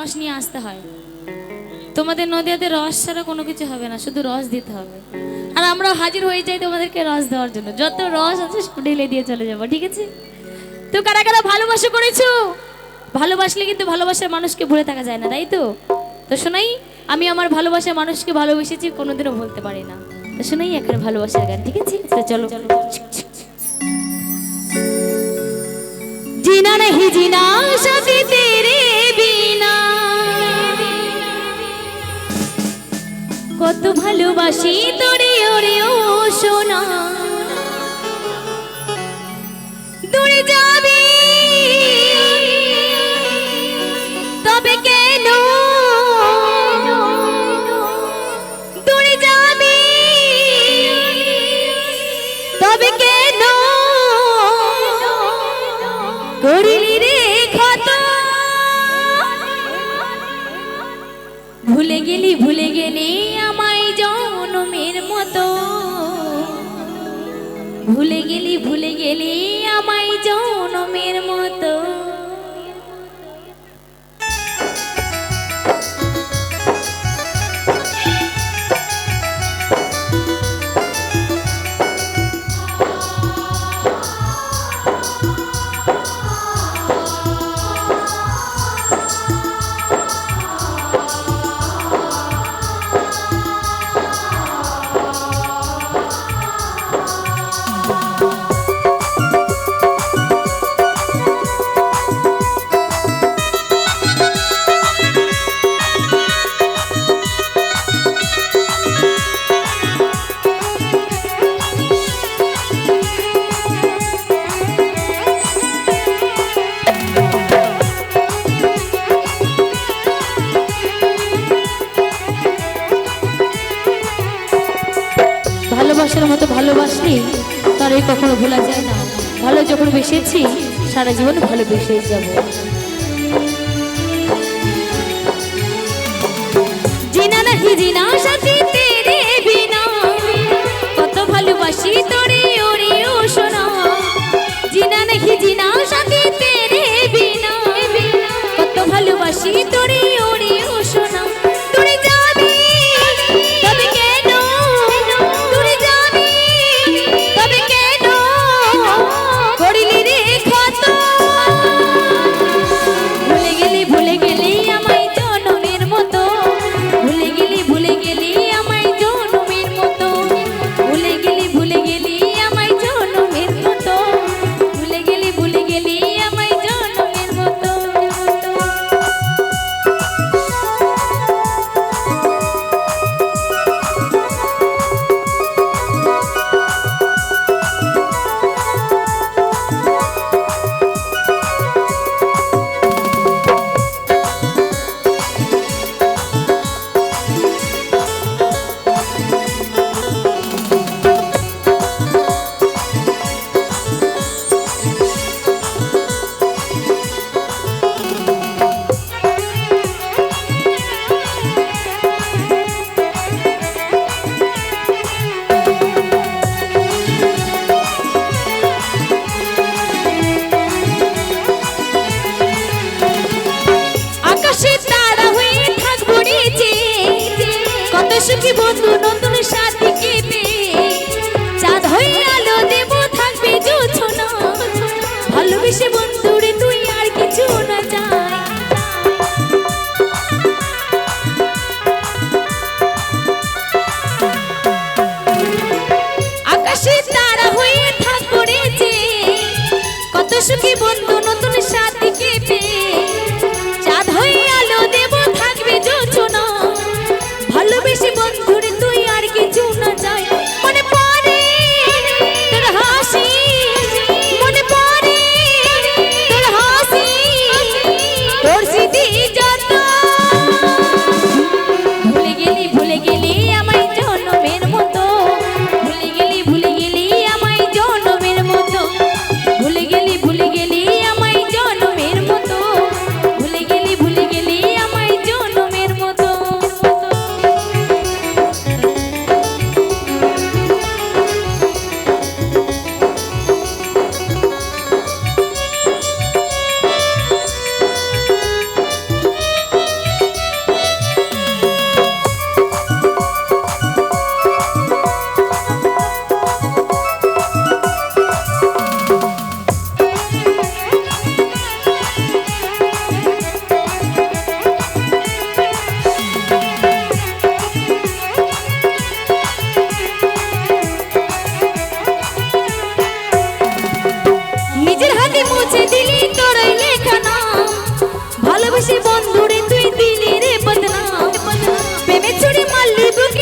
রস নিয়ে আসতে হয়। তোমাদের নদীতে রস ছাড়া কোনো কিছু হবে না, শুধু রস দিতে হবে। আর আমরা হাজির হয়ে যাই তোমাদেরকে রস দেওয়ার জন্য। যত রস আছে সব ঢেলে দিয়ে চলে যাবো, ঠিক আছে? তো কারা কারা ভালোবাসা করেছো? ভালোবাসলে কিন্তু ভালোবাসার মানুষকে ভুলে থাকা যায় না, তাই তো? তো শোনাই, আমি আমার ভালোবাসার মানুষকে ভালোবেসেছি, কোনোদিনও বলতে পারি না। তো শোনাই এখানে ভালোবাসার গান, ঠিক আছে? তো চলো। जीना नहीं जीना साथी तेरे बिना, কত ভালোবাসি তোরে ওরে ও সোনা, দূরে যাবি তবে কেন, দূরে যাবি তবে কেন, করিলি রে ক্ষত, ভুলে গেলি আমায় জনমের মতো, ভুলে গেলি আমায় জনমের মতো। ভালোবাসার মতো ভালোবাসলে তার এই কখনো ভোলা যায় না। ভালো যখন বেসেছি সারা জীবন ভালোবেসে যাব। জিনা নাহি জিনা সাথী তেরে বিনা, কত ভালোবাসি তোরে ওরে ও সোনা, জিনা নাহি জিনা সাথী তেরে বিনা, কত ভালোবাসি তোরে ওরে ও সোনা, তোরে যাবি তবে কেন, তোরে যাবি তবে কেন, করিলি রে ক্ষত, ভুলে গেলি আমায় জনমের মতো, ভুলে গেলি আমায় জনমের মতো, ভুলে গেলি আমায় জনমের মতো, ভুলে গেলি আমায় জনমের মতো। বন্ধুরে তুই দিলি রে বদনাম প্রেমে ছুড়ে মারলি বুকে